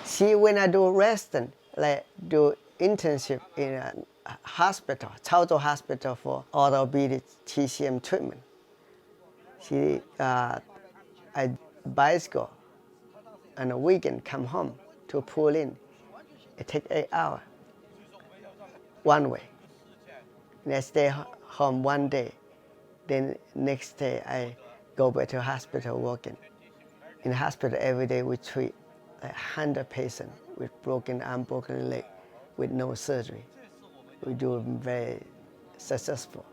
See, when I do resident, like do internship in a hospital, Taoist hospital for orthopedic TCM treatment. See, I bicycle on a weekend, come home to pull in. It takes 8 hours, one way. And I stay home one day. Then next day I go back to hospital working. In the hospital every day we treat like 100 patients with broken arm, broken leg, with no surgery. We do very successful.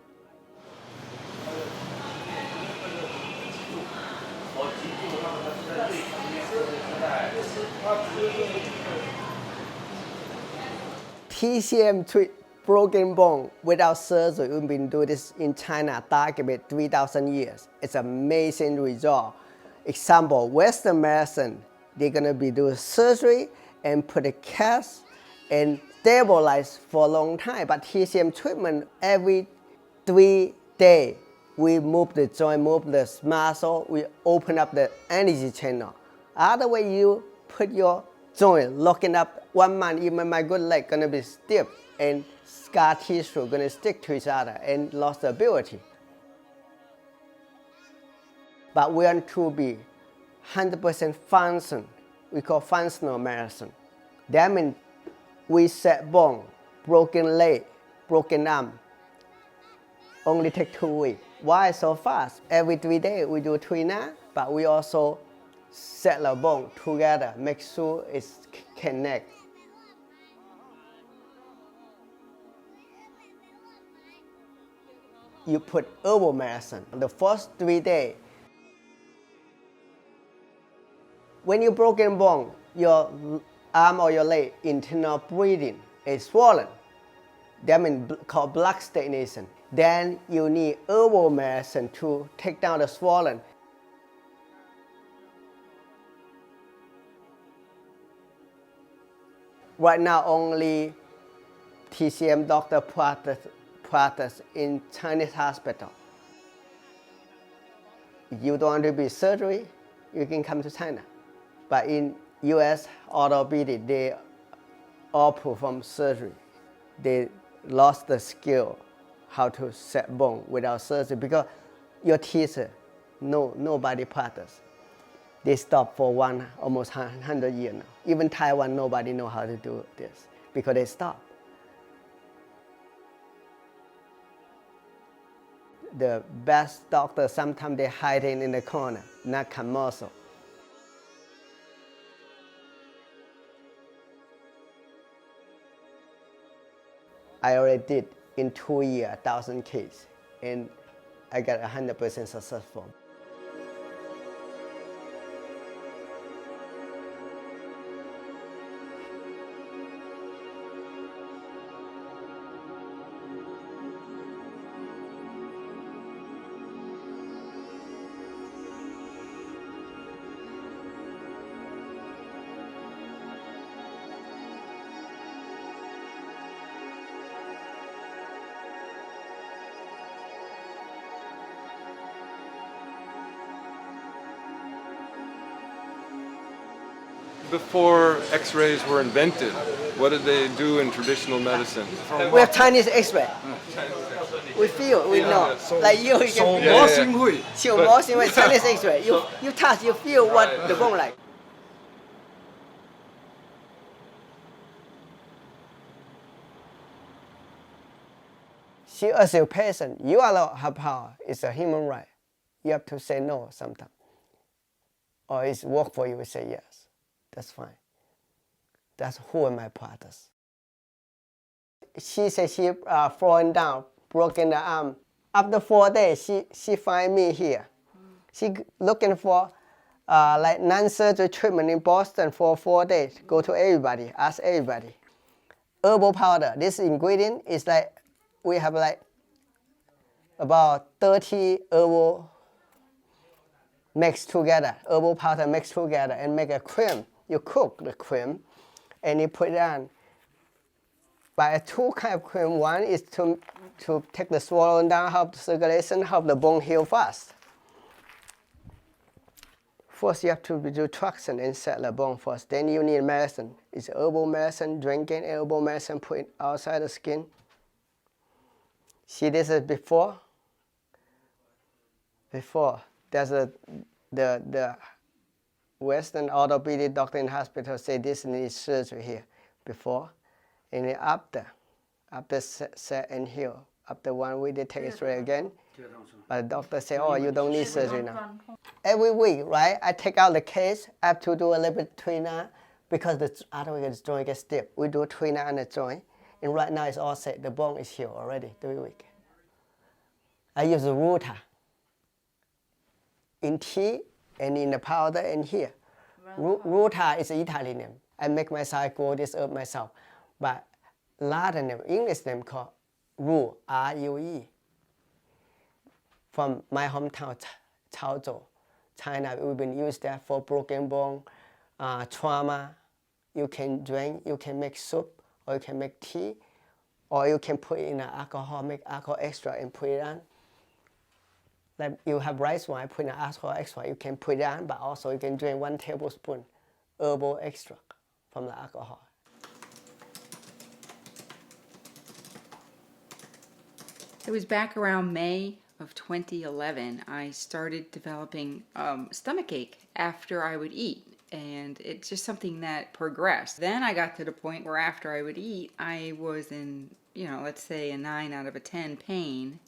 TCM treat broken bone without surgery. We've been doing this in China, documented 3,000 years. It's an amazing result. Example, Western medicine, they're gonna be doing surgery and put a cast and stabilize for a long time. But TCM treatment, every 3 days, we move the joint, move the muscle, we open up the energy channel. Other way, you put your joint locking up 1 month, even my good leg gonna be stiff and scar tissue gonna stick to each other and lost the ability. But we want to be 100% function. We call functional medicine. That means we set bone, broken leg, broken arm, only take 2 weeks. Why so fast? Every 3 days we do trainer, but we also set the bone together, make sure it's connect. You put herbal medicine. The first 3 days, when you broken bone, your arm or your leg, internal breathing is swollen. That means called blood stagnation. Then you need herbal medicine to take down the swollen. Right now, only TCM doctor practice in Chinese hospital. If you don't want to be surgery, you can come to China. But in US orthopedic, they all perform surgery. They lost the skill how to set bone without surgery because your teacher, nobody practice. They stopped for almost 100 years now. Even Taiwan, nobody know how to do this because they stopped. The best doctor, sometimes they hiding in the corner, not commercial. I already did in 2 years, 1,000 cases, and I got 100% successful. Before X-rays were invented, what did they do in traditional medicine? We have Chinese X-ray. We feel, we know. Like you can feel Chinese X-ray. You touch, you feel what the bone like. See, as a patient, you allow have power. It's a human right. You have to say no sometimes. Or it's work for you, we say yes. That's fine. That's who am I practice. She said she fallen down, broken the arm. After 4 days, she find me here. She looking for like non-surgery treatment in Boston for 4 days. Go to everybody, ask everybody. Herbal powder. This ingredient is like we have like about 30 herbal mixed together, herbal powder mixed together, and make a cream. You cook the cream, and you put it on. But 2 kinds of cream. One is to take the swollen down, help the circulation, help the bone heal fast. First, you have to do traction inside the bone first. Then you need medicine. It's herbal medicine, drinking herbal medicine, put it outside the skin. See, this is before. Before, there's the Western orthopedic doctor in hospital say this needs surgery here. Before, and then after set and heal. After 1 week, they take X-ray again. But the doctor say, oh, you don't need surgery now. Every week, right, I take out the case. I have to do a little bit trainer because otherwise the joint gets stiff. We do trainer on the joint. And right now it's all set. The bone is healed already, 3 weeks. I use the ruta in tea and in the powder and here. Ruta is an Italian name. I make myself grow this herb myself. But Latin name, English name called Rue, R-U-E. From my hometown, Chaozhou, China, we've been used that for broken bone, trauma. You can drink, you can make soup, or you can make tea, or you can put it in alcohol, make alcohol extra and put it on. Like you have rice wine, put in alcohol extra, you can put it on, but also you can drink 1 tablespoon herbal extract from the alcohol. It was back around May of 2011, I started developing stomach ache after I would eat. And it's just something that progressed. Then I got to the point where after I would eat, I was in, let's say a 9 out of a 10 pain.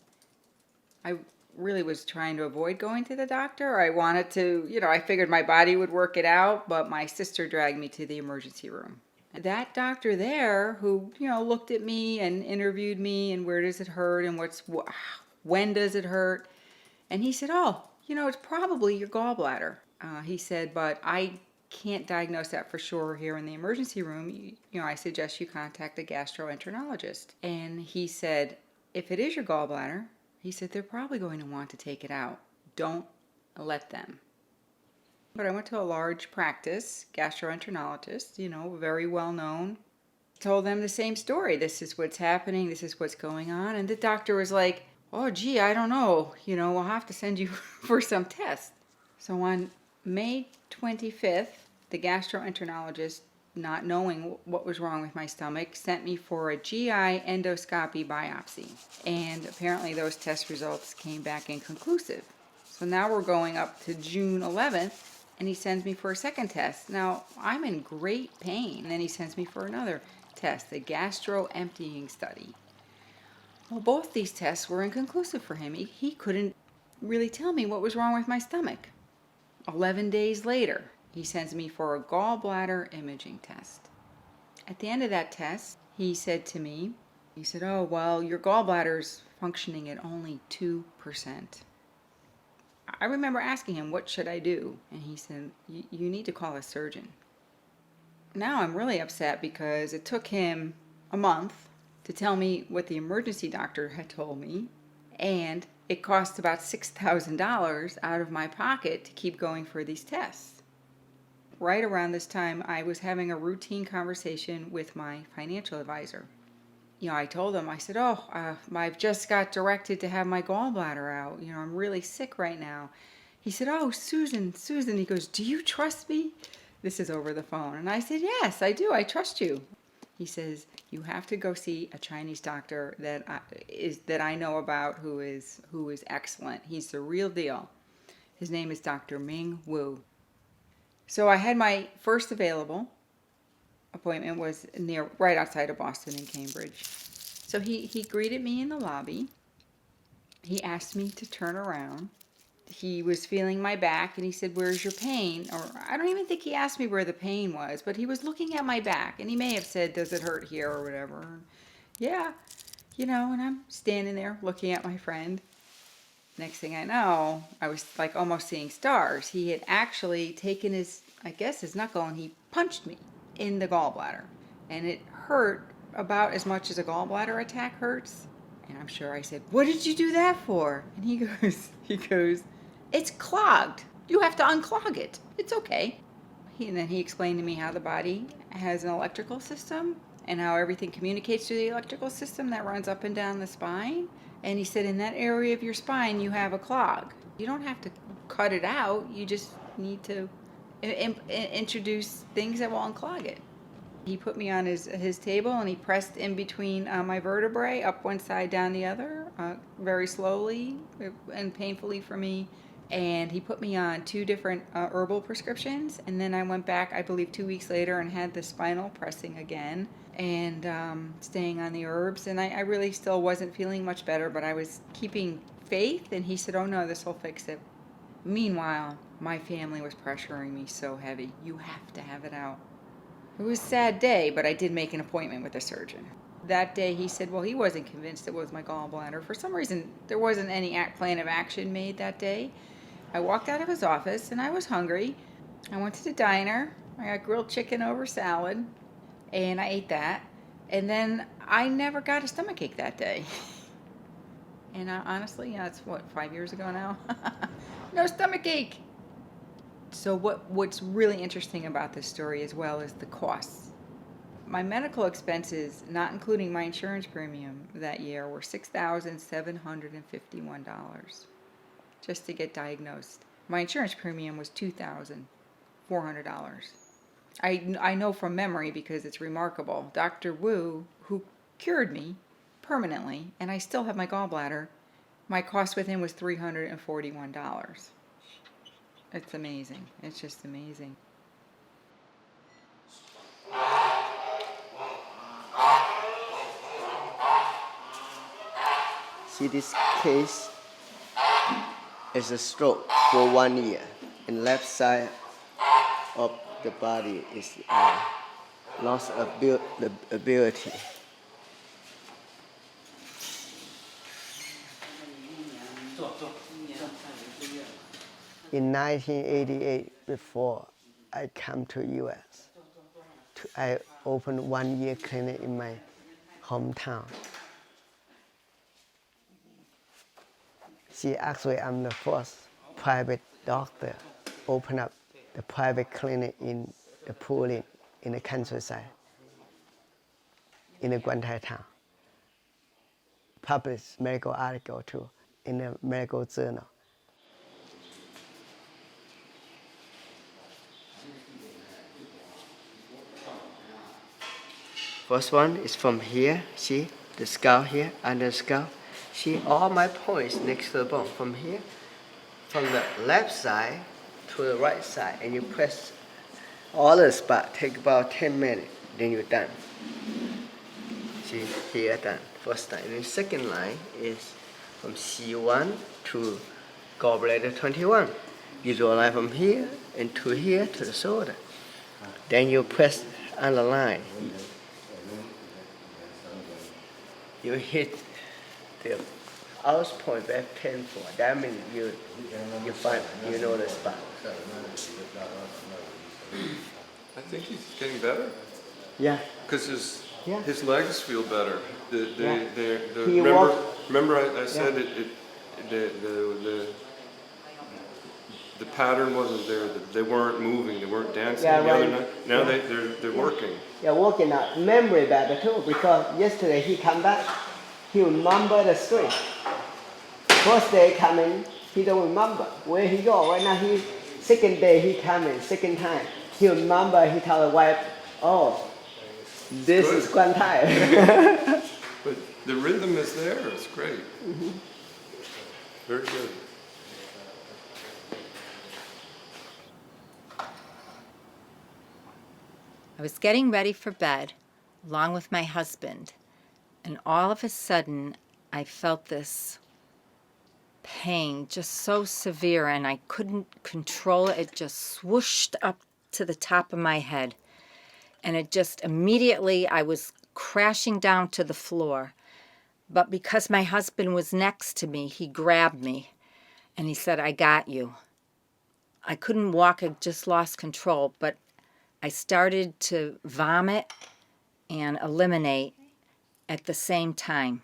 I really was trying to avoid going to the doctor. I wanted to, I figured my body would work it out, but my sister dragged me to the emergency room. That doctor there who, looked at me and interviewed me and where does it hurt and when does it hurt? And he said, oh, it's probably your gallbladder. He said, but I can't diagnose that for sure here in the emergency room. I suggest you contact a gastroenterologist. And he said, if it is your gallbladder, he said, they're probably going to want to take it out. Don't let them. But I went to a large practice, gastroenterologist, very well known. Told them the same story. This is what's happening. This is what's going on. And the doctor was like, oh, gee, I don't know. We'll have to send you for some tests. So on May 25th, the gastroenterologist, not knowing what was wrong with my stomach, sent me for a GI endoscopy biopsy. And apparently those test results came back inconclusive. So now we're going up to June 11th, and he sends me for a second test. Now, I'm in great pain. And then he sends me for another test, the gastro-emptying study. Well, both these tests were inconclusive for him. He couldn't really tell me what was wrong with my stomach. 11 days later, he sends me for a gallbladder imaging test. At the end of that test, he said to me, oh, well, your gallbladder's functioning at only 2%. I remember asking him, what should I do? And he said, you need to call a surgeon. Now I'm really upset because it took him a month to tell me what the emergency doctor had told me, and it cost about $6,000 out of my pocket to keep going for these tests. Right around this time, I was having a routine conversation with my financial advisor. I told him, I said, I've just got directed to have my gallbladder out. I'm really sick right now. He said, oh, Susan. He goes, do you trust me? This is over the phone. And I said, yes, I do. I trust you. He says, you have to go see a Chinese doctor that I know about who is excellent. He's the real deal. His name is Dr. Ming Wu. So I had my first available appointment was right outside of Boston in Cambridge. So he greeted me in the lobby. He asked me to turn around. He was feeling my back and he said, where's your pain? Or I don't even think he asked me where the pain was, but he was looking at my back and he may have said, does it hurt here or whatever? Yeah, and I'm standing there looking at my friend. Next thing I know, I was like almost seeing stars. He had actually taken his knuckle and he punched me in the gallbladder. And it hurt about as much as a gallbladder attack hurts. And I'm sure I said, what did you do that for? And he goes, it's clogged. You have to unclog it. It's okay. And then he explained to me how the body has an electrical system and how everything communicates through the electrical system that runs up and down the spine. And he said, in that area of your spine, you have a clog. You don't have to cut it out. You just need to introduce things that will unclog it. He put me on his table and he pressed in between my vertebrae, up one side, down the other, very slowly and painfully for me. And he put me on 2 different herbal prescriptions. And then I went back, I believe 2 weeks later, and had the spinal pressing again and staying on the herbs. And I really still wasn't feeling much better, but I was keeping faith. And he said, oh no, this will fix it. Meanwhile, my family was pressuring me so heavy. You have to have it out. It was a sad day, but I did make an appointment with a surgeon. That day he said, well, he wasn't convinced it was my gallbladder. For some reason, there wasn't any plan of action made that day. I walked out of his office and I was hungry. I went to the diner. I got grilled chicken over salad and I ate that. And then I never got a stomachache that day. And honestly, it's what, 5 years ago now? No stomachache. So what's really interesting about this story as well is the costs. My medical expenses, not including my insurance premium that year, were $6,751 just to get diagnosed. My insurance premium was $2,400. I know from memory because it's remarkable. Dr. Wu, who cured me permanently, and I still have my gallbladder, my cost with him was $341. It's amazing. It's just amazing. See, this case is a stroke for 1 year, and left side of the body is loss of the ability. In 1988, before I come to U.S., I opened 1 year clinic in my hometown. See, actually, I'm the first private doctor open up the private clinic in the Pulin, in the countryside, in the Guantai town. Published medical article too in the medical journal. First one is from here, see the skull here, under the skull. See all my points next to the bone, from here, from the left side to the right side, and you press all the spot, take about 10 minutes, then you're done. See, here done, first line. And the second line is from C1 to gallbladder 21. You draw a line from here and to here to the shoulder. Then you press on the line. You hit the outer point very painful. That means you find, you know the spot. I think he's getting better. Yeah. Because Yeah. his legs feel better. He remember I said the pattern wasn't there. They weren't moving. They weren't dancing Yeah, the other right. night. Now they're working. Yeah, working out. Memory better too, because yesterday he come back, he remember the street. First day coming, he don't remember where he go. Right now second day he coming, second time. He remember, he tell the wife, oh, this Good. is Guantai. But the rhythm is there. It's great. Mm-hmm. Very good. I was getting ready for bed, along with my husband, and all of a sudden I felt this pain just so severe and I couldn't control it. It just swooshed up to the top of my head. And it just immediately, I was crashing down to the floor. But because my husband was next to me, he grabbed me and he said, I got you. I couldn't walk, I just lost control, but I started to vomit and eliminate at the same time.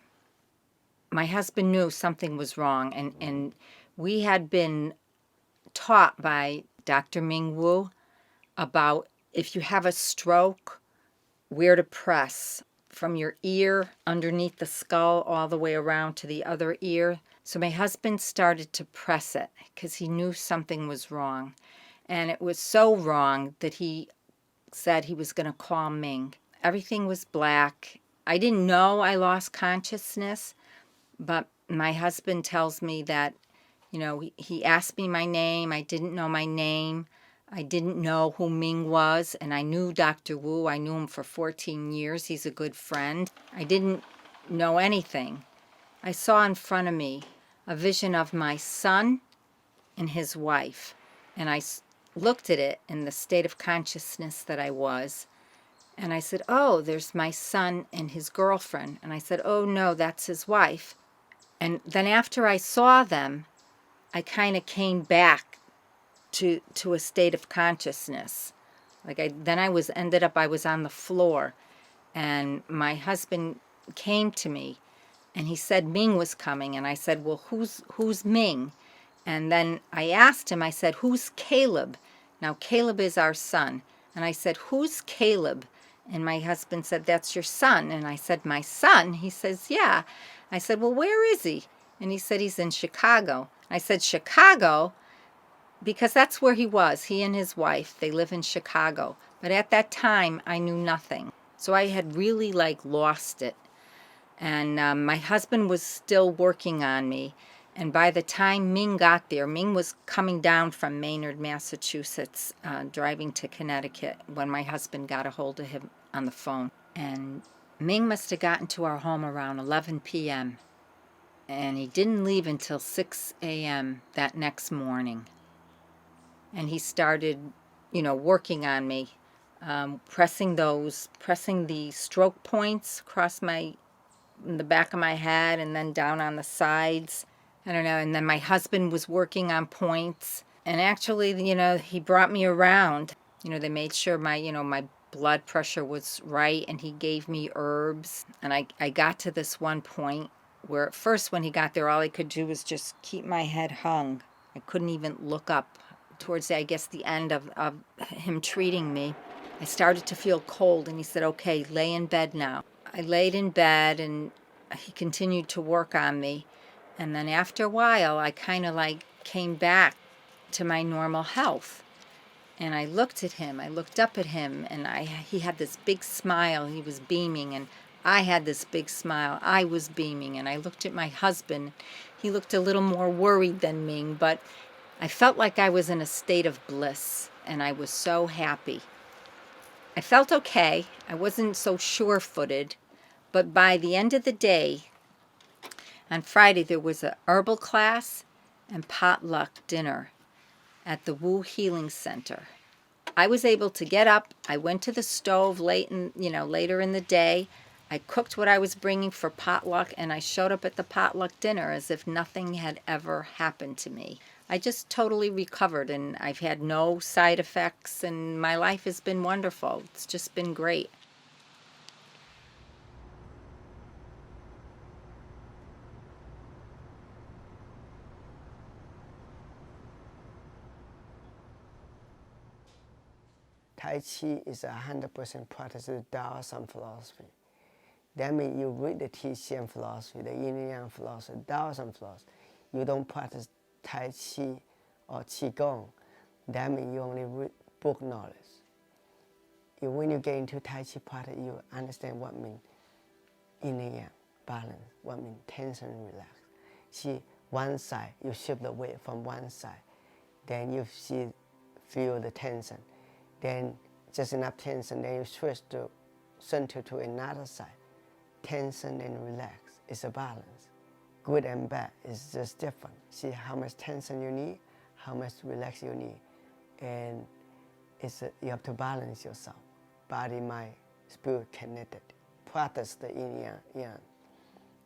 My husband knew something was wrong, and we had been taught by Dr. Ming Wu about if you have a stroke, where to press from your ear underneath the skull all the way around to the other ear. So my husband started to press it because he knew something was wrong. And it was so wrong that he said he was going to call Ming. Everything was black. I didn't know I lost consciousness, but my husband tells me that, you know, he asked me my name. I didn't know my name. I didn't know who Ming was, and I knew Dr. Wu. I knew him for 14 years. He's a good friend. I didn't know anything. I saw in front of me a vision of my son and his wife, and I looked at it in the state of consciousness that I was, and I said, oh, there's my son and his girlfriend. And I said, oh, no, that's his wife. And then after I saw them, I kind of came back to a state of consciousness. Like I was on the floor, and my husband came to me, and he said Ming was coming, and I said, well, who's Ming? And then I asked him, I said, who's Caleb? Now Caleb is our son. And I said, who's Caleb? And my husband said, that's your son. And I said, my son? He says, yeah. I said, well, where is he? And he said, he's in Chicago. I said, Chicago? Because that's where he was. He and his wife, they live in Chicago. But at that time, I knew nothing. So I had really lost it. And my husband was still working on me. And by the time Ming got there, Ming was coming down from Maynard, Massachusetts, driving to Connecticut when my husband got a hold of him on the phone. And Ming must have gotten to our home around 11 p.m. And he didn't leave until 6 a.m. that next morning. And he started, working on me, pressing the stroke points across the back of my head and then down on the sides. I don't know. And then my husband was working on points. And actually, he brought me around. They made sure my blood pressure was right, and he gave me herbs. And I got to this one point where at first when he got there, all I could do was just keep my head hung. I couldn't even look up. Towards, the end of him treating me, I started to feel cold, and he said, okay, lay in bed now. I laid in bed, and he continued to work on me. And then after a while, I kind of came back to my normal health. And I looked at him, I looked up at him, and he had this big smile. He was beaming, and I had this big smile. I was beaming, and I looked at my husband. He looked a little more worried than Ming, but I felt like I was in a state of bliss, and I was so happy. I felt okay. I wasn't so sure-footed, but by the end of the day, on Friday, there was a herbal class and potluck dinner at the Wu Healing Center. I was able to get up. I went to the stove later in the day. I cooked what I was bringing for potluck, and I showed up at the potluck dinner as if nothing had ever happened to me. I just totally recovered, and I've had no side effects, and my life has been wonderful. It's just been great. Tai Chi is 100% practice of Taoism philosophy. That means you read the TCM philosophy, the Yin Yang philosophy, Taoism philosophy. You don't practice Tai Chi or Qigong. That means you only read book knowledge. When you get into Tai Chi practice, you understand what means Yin and Yang, balance, what means tension and relax. See, one side, you shift the weight from one side. Then you feel the tension. Then just enough tension, then you switch to center to another side. Tension and relax is a balance. Good and bad is just different. See how much tension you need, how much relax you need. And you have to balance yourself. Body, mind, spirit connected. Practice the yin yang.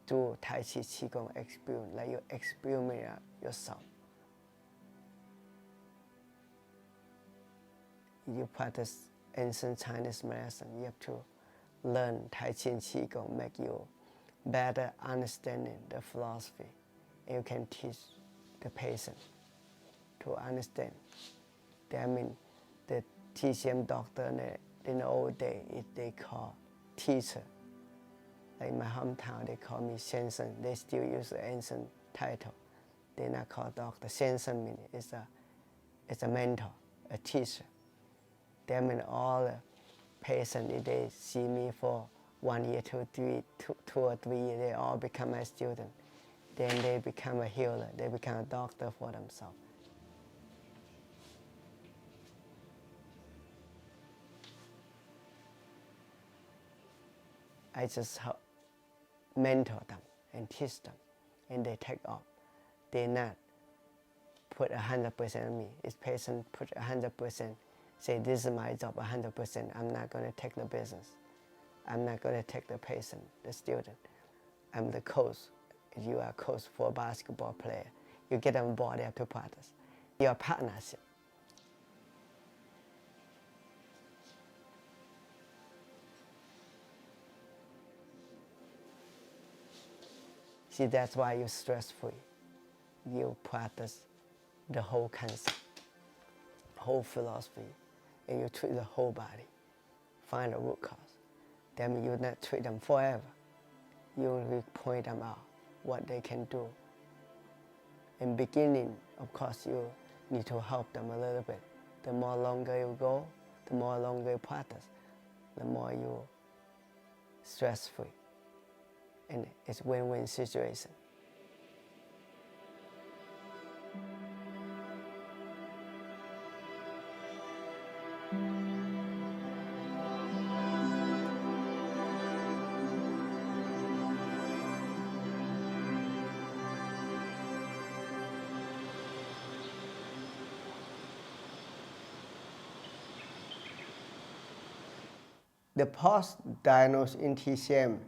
Do Tai Chi, Qigong experience, like you experiment yourself. You practice ancient Chinese medicine, you have to learn Tai Chi and Qigong, make you better understanding the philosophy. And you can teach the patient to understand. I mean, the TCM doctor in the old day, they call teacher. Like in my hometown, they call me Shensen. They still use the ancient title. They're not called doctor. Shensen means it's a mentor. a teacher. That means all the patients, if they see me for 1 year, 2 or 3 years, they all become my student. Then they become a healer. They become a doctor for themselves. I just mentor them and teach them, and they take off. They not put 100% on me. If patient put 100%, say this is my job 100%, I'm not going to take the business. I'm not going to take the patient, the student. I'm the coach. If you are a coach for a basketball player, you get on board, they have to practice. Your partnership. See, that's why you're stress-free. You practice the whole concept, whole philosophy, and you treat the whole body. Find the root cause. That means you not treat them forever. You only point them out what they can do. In beginning, of course, you need to help them a little bit. The more longer you go, the more longer you practice, the more you stress-free. And it's a win-win situation. The post-diagnosis in TCM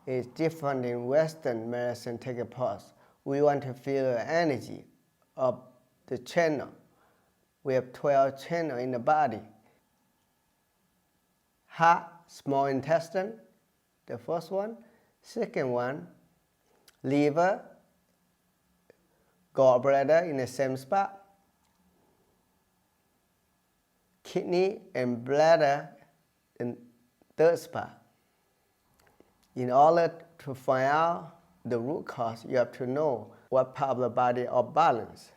is different in Western medicine. Take a pause. We want to feel the energy of the channel. We have 12 channels in the body. Heart, small intestine, the first one. Second one, liver, gallbladder in the same spot. Kidney and bladder in third spot. In order to find out the root cause, you have to know what part of the body off balance.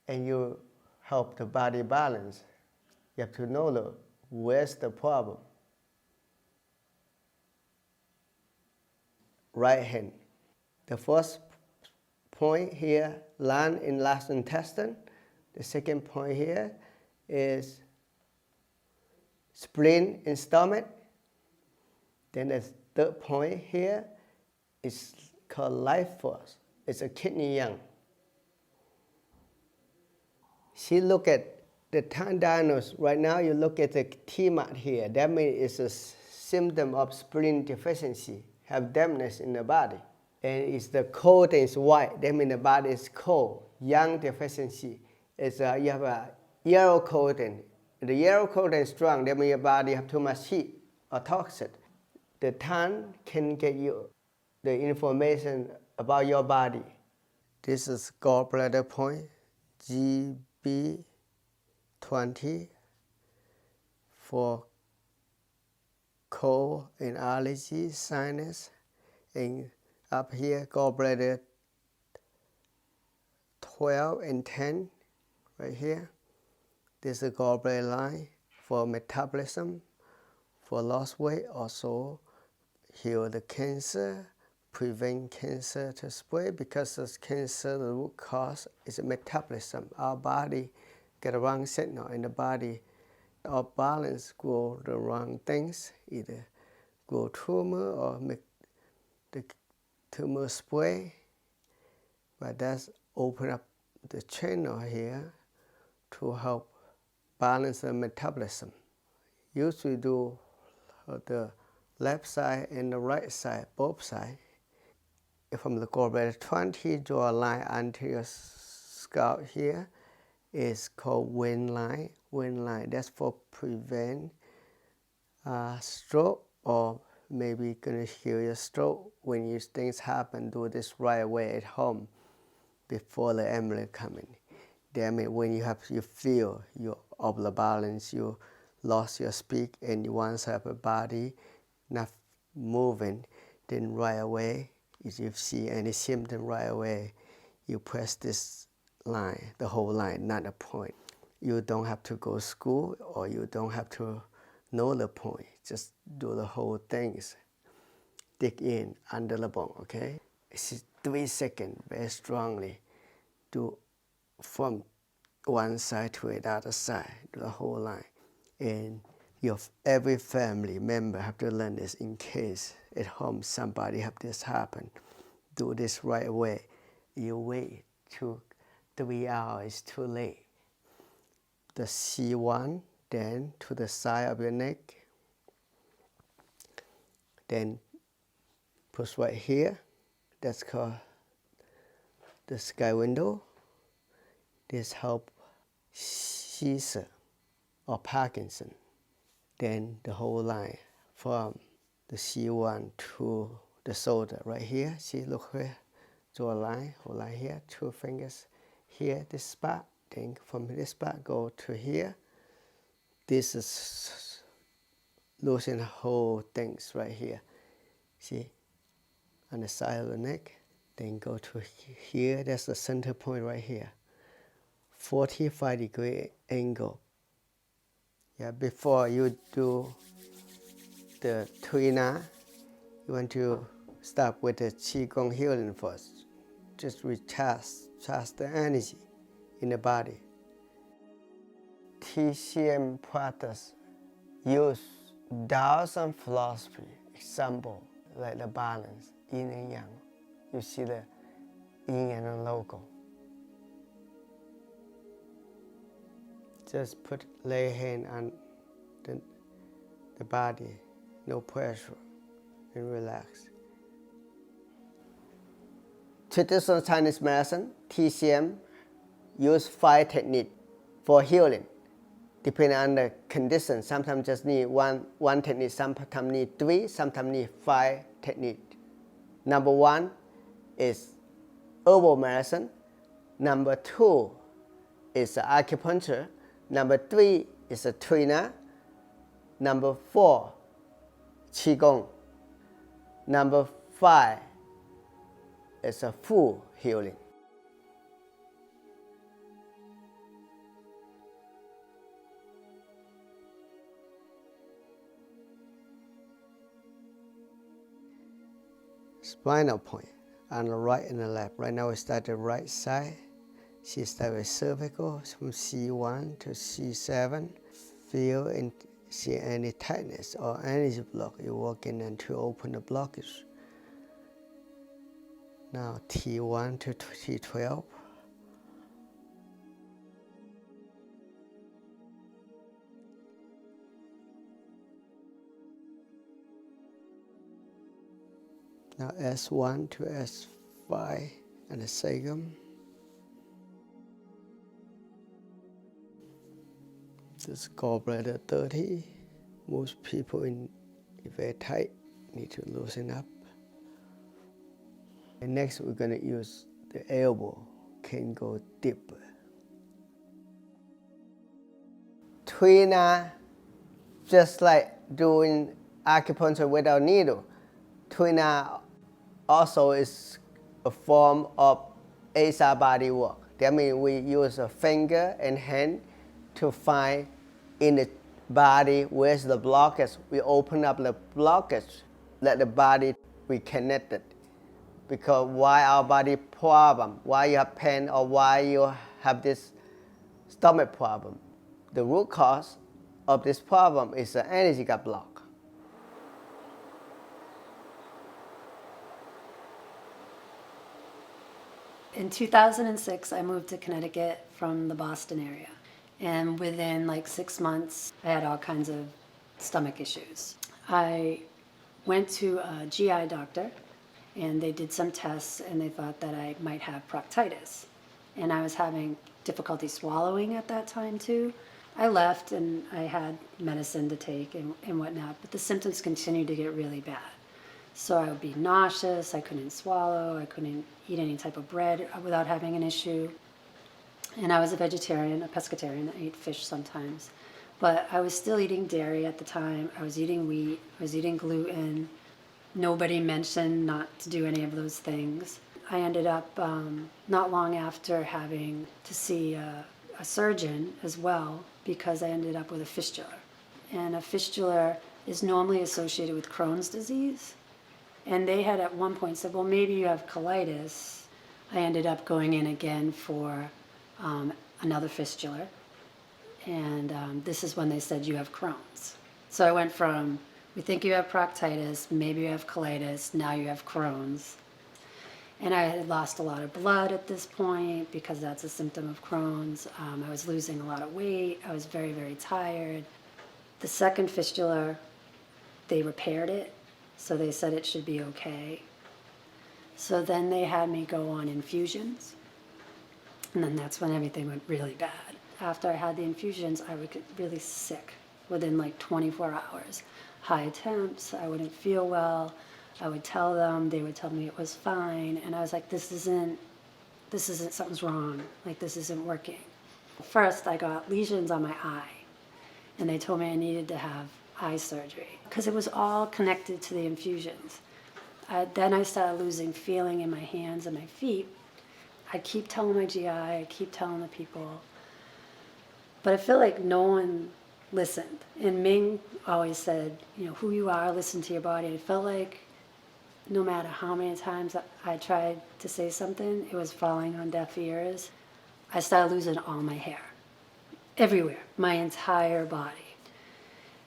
And you help the body balance. You have to know where's the problem. Right hand. The first point here, land in last intestine. The second point here is spleen in stomach. Then the third point here is called life force. It's a kidney yang. See, look at the time diagnosis. Right now you look at the T-mark here. That means it's a symptom of spleen deficiency, have dampness in the body. And it's the cold and it's white. That means the body is cold. Yang deficiency is you have a yellow coating. The yellow coating is strong. That means your body have too much heat or toxic. The tan can get you the information about your body. This is gallbladder point, GB20 for cold and allergy, sinus, and up here gallbladder 12 and 10 right here. This is a gallbladder line for metabolism, for lost weight, also heal the cancer, prevent cancer to spread, because of cancer, the root cause is metabolism. Our body get a wrong signal in the body. Our balance grow the wrong things, either grow tumor or make the tumor spread. But that's open up the channel here to help balance the metabolism. Usually do the left side and the right side, both sides. From the gallbladder 20, draw a line onto your scalp here. It's called wind line. Wind line, that's for prevent stroke, or maybe gonna heal your stroke. When things happen, do this right away at home before the ambulance come in. That means when you feel you're off the balance, you lost your speak, and you want to have a body not moving, then right away, if you see any symptom right away, you press this line, the whole line, not a point. You don't have to go to school or you don't have to know the point. Just do the whole things. Dig in under the bone, okay? It's 3 seconds, very strongly. Do from one side to the other side, do the whole line. And every family member have to learn this in case at home somebody have this happen. Do this right away. You wait 3 hours too late. The C1, then to the side of your neck. Then push right here. That's called the sky window. This help seizure or Parkinson. Then the whole line from the C1 to the shoulder right here. See, look here. Draw a line, whole line here, 2 fingers here, this spot. Then from this spot go to here. This is losing the whole things right here. See, on the side of the neck. Then go to here. That's the center point right here. 45-degree angle. Yeah, before you do the tuina, you want to start with the Qigong healing first. Just recharge the energy in the body. TCM practice use Taoist philosophy, example like the balance, yin and yang. You see the yin and yang logo. Just lay hand on the body, no pressure, and relax. Traditional Chinese medicine, TCM, use 5 techniques for healing. Depending on the condition, sometimes just need one technique, sometimes need 3, sometimes need 5 techniques. Number 1 is herbal medicine. Number 2 is acupuncture. Number 3 is a tuina. Number 4, Qigong. Number 5 is a full healing. Spinal point on the right and the left. Right now we start the right side. She starts with cervical from C1 to C7. Feel and see any tightness or energy block. You walk in and to open the blockage. Now T1 to T12. Now S1 to S5 and the sacrum. This gallbladder 30. Most people in very tight need to loosen up. And next we're going to use the elbow, can go deeper. Tuina, just like doing acupuncture without needle, tuina also is a form of ASA body work. That means we use a finger and hand to find in the body where's the blockage. We open up the blockage, let the body be connected. Because why our body problem, why you have pain or why you have this stomach problem, the root cause of this problem is the energy got blocked. In 2006, I moved to Connecticut from the Boston area. And within like 6 months, I had all kinds of stomach issues. I went to a GI doctor, and they did some tests, and they thought that I might have proctitis. And I was having difficulty swallowing at that time too. I left, and I had medicine to take and whatnot, but the symptoms continued to get really bad. So I would be nauseous, I couldn't swallow, I couldn't eat any type of bread without having an issue. And I was a vegetarian, a pescatarian, I ate fish sometimes. But I was still eating dairy at the time, I was eating wheat, I was eating gluten. Nobody mentioned not to do any of those things. I ended up not long after having to see a surgeon as well, because I ended up with a fistula. And a fistula is normally associated with Crohn's disease. And they had at one point said, well, maybe you have colitis. I ended up going in again for another fistula. And this is when they said you have Crohn's. So I went from, we think you have proctitis, maybe you have colitis, now you have Crohn's. And I had lost a lot of blood at this point because that's a symptom of Crohn's. I was losing a lot of weight. I was very, very tired. The second fistula, they repaired it, so they said it should be okay. So then they had me go on infusions, and then that's when everything went really bad. After I had the infusions, I would get really sick within like 24 hours. High temps, I wouldn't feel well. I would tell them, they would tell me it was fine, and I was like, this isn't, something's wrong, like this isn't working. First, I got lesions on my eye, and they told me I needed to have eye surgery, because it was all connected to the infusions. Then I started losing feeling in my hands and my feet. I keep telling my GI, I keep telling the people, but I feel like no one listened. And Ming always said, you know, who you are, listen to your body. I felt like no matter how many times I tried to say something, it was falling on deaf ears. I started losing all my hair, everywhere, my entire body.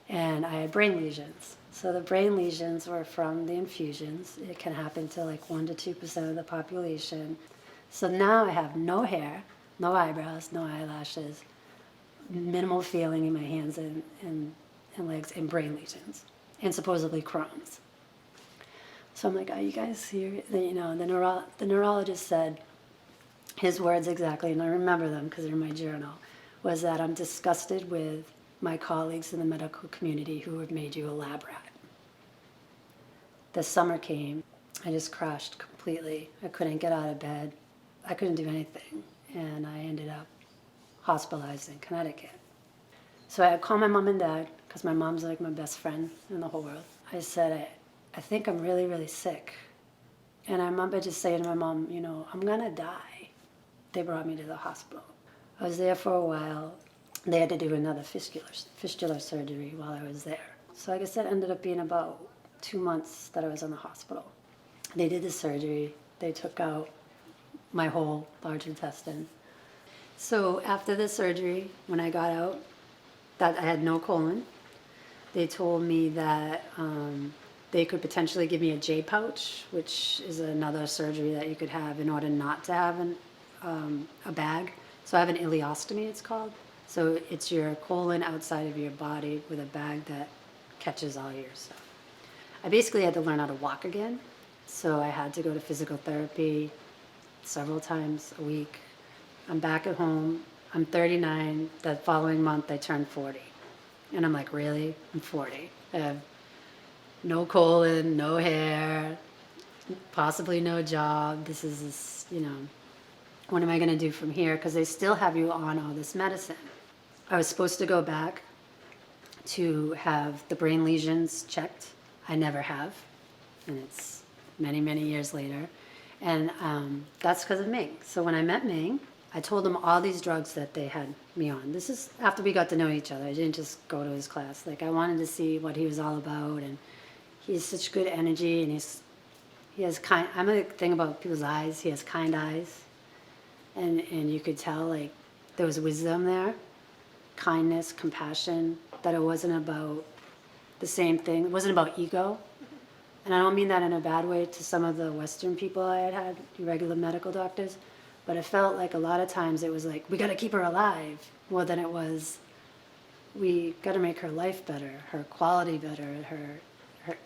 And I had brain lesions. So the brain lesions were from the infusions. It can happen to like 1% to 2% of the population. So now I have no hair, no eyebrows, no eyelashes, minimal feeling in my hands and legs, and brain lesions, and supposedly Crohn's. So I'm like, are you guys serious? You know, the neurologist said, his words exactly, and I remember them because they're in my journal, was that I'm disgusted with my colleagues in the medical community who have made you a lab rat. The summer came, I just crashed completely. I couldn't get out of bed. I couldn't do anything, and I ended up hospitalized in Connecticut. So I called my mom and dad, because my mom's like my best friend in the whole world. I said, I think I'm really, really sick. And I remember just saying to my mom, you know, I'm gonna die. They brought me to the hospital. I was there for a while. They had to do another fistula surgery while I was there. So I guess it ended up being about 2 months that I was in the hospital. They did the surgery. They took out my whole large intestine. So after the surgery, when I got out, that I had no colon, they told me that they could potentially give me a J pouch, which is another surgery that you could have in order not to have a bag. So I have an ileostomy, it's called. So it's your colon outside of your body with a bag that catches all your stuff. I basically had to learn how to walk again. So I had to go to physical therapy several times a week. I'm back at home. I'm 39. The following month, I turned 40. And I'm like, really? I'm 40. I have no colon, no hair, possibly no job. This is, you know, what am I going to do from here? Because they still have you on all this medicine. I was supposed to go back to have the brain lesions checked. I never have. And it's many, many years later. And that's because of Ming. So when I met Ming, I told him all these drugs that they had me on. This is after we got to know each other. I didn't just go to his class. Like, I wanted to see what he was all about. And he has such good energy. And he has kind, I'm a thing about people's eyes. He has kind eyes. And you could tell, like, there was wisdom there. Kindness, compassion. That it wasn't about the same thing. It wasn't about ego. And I don't mean that in a bad way to some of the Western people I had, regular medical doctors, but it felt like a lot of times it was like, we got to keep her alive, more than it was, we got to make her life better, her quality better, her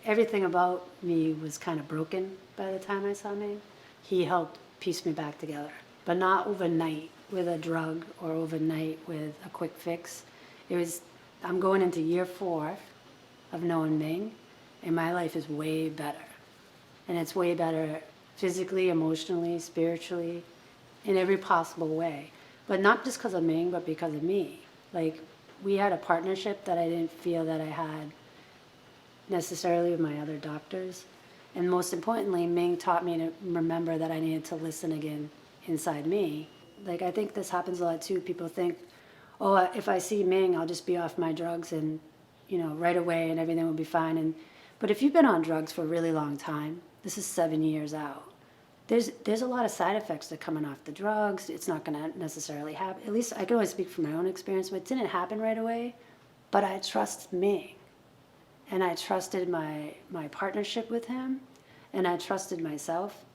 everything about me was kind of broken by the time I saw Ming. He helped piece me back together, but not overnight with a drug or overnight with a quick fix. It was, I'm going into year 4 of knowing Ming, and my life is way better. And it's way better physically, emotionally, spiritually, in every possible way. But not just because of Ming, but because of me. Like, we had a partnership that I didn't feel that I had necessarily with my other doctors. And most importantly, Ming taught me to remember that I needed to listen again inside me. Like, I think this happens a lot too. People think, oh, if I see Ming, I'll just be off my drugs and, right away and everything will be fine. But if you've been on drugs for a really long time, this is 7 years out, there's a lot of side effects to coming off the drugs. It's not going to necessarily happen. At least I can only speak from my own experience, but it didn't happen right away. But I trust Ming. And I trusted my partnership with him, and I trusted myself.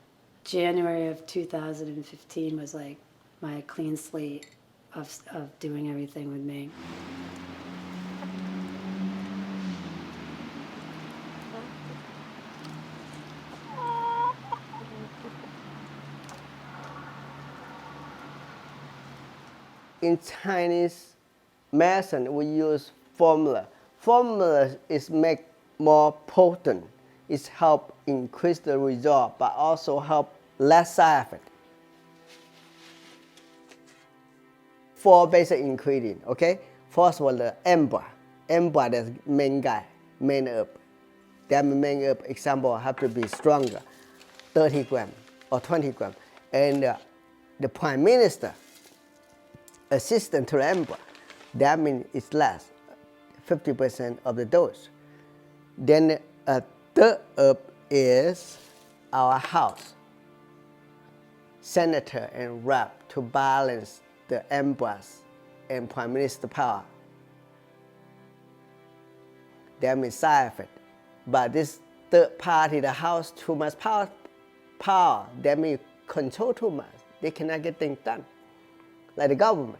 January of 2015 was like my clean slate of doing everything with Ming. In Chinese medicine, we use formula. Formula is make more potent. It help increase the result, but also help less side effect. 4 basic ingredients, okay? First one, the amber. Amber is main guy, main herb. That main herb, example, have to be stronger, 30 grams or 20 grams. And the prime minister, assistant to the amber, that means it's less, 50% of the dose. Then a third herb is our house, senator and rep, to balance the empress and prime minister power. That means side effect. But this third party, the house, too much power, that means control too much. They cannot get things done. Like the government,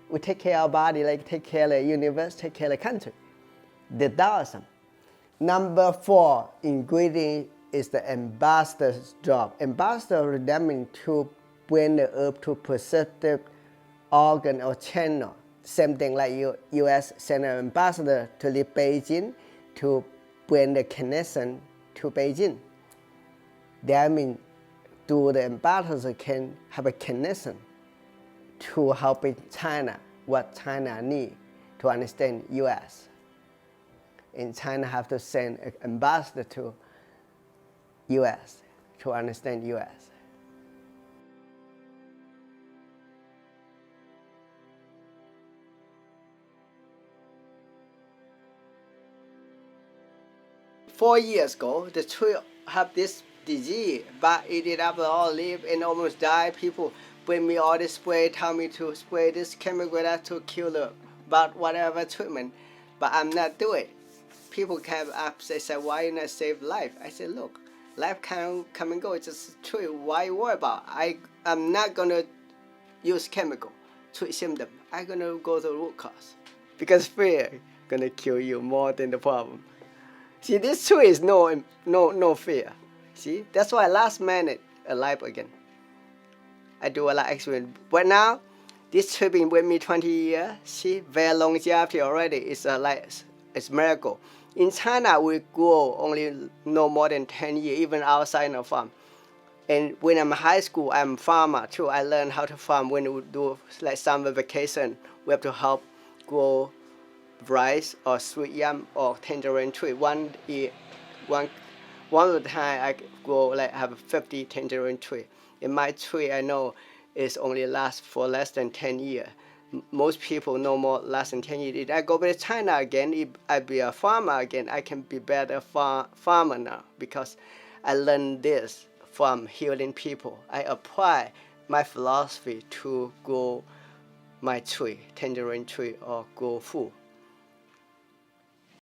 we take care of our body, like take care of the universe, take care of the country. The Taoism. Number 4 ingredient is the ambassador's job. Ambassador, that means to bring the herb to perceptive organ or channel. Same thing like U.S. send an ambassador to leave Beijing to bring the connection to Beijing. That means the ambassador can have a connection to helping China, what China need to understand U.S. And China have to send an ambassador to U.S. to understand U.S. Four years ago, the tree have this disease, but it did up all live and almost die. People bring me all this spray, tell me to spray this chemical that to kill the, but whatever treatment, but I'm not doing it. People came up, they said, why you not save life? I said, look, life can come and go, it's just a tree, why you worry about? I'm not gonna use chemical to treat symptom. I'm gonna go to the root cause. Because fear gonna kill you more than the problem. See, this tree is no fear. See, that's why last minute alive again. I do a lot of experiment. But now, this tree been with me 20 years. See, very longevity already. It's miracle. In China, we grow only no more than 10 years, even outside the farm. And when I'm in high school, I'm a farmer too. I learned how to farm when we do like summer vacation. We have to help grow rice or sweet yam or tangerine tree. One of the time I grow like have 50 tangerine tree. In my tree, I know it's only last for less than 10 years. Most people no more less than 10 years. If I go back to China again, if I be a farmer again, I can be better farmer now because I learned this from healing people. I apply my philosophy to grow my tree, tangerine tree, or grow food.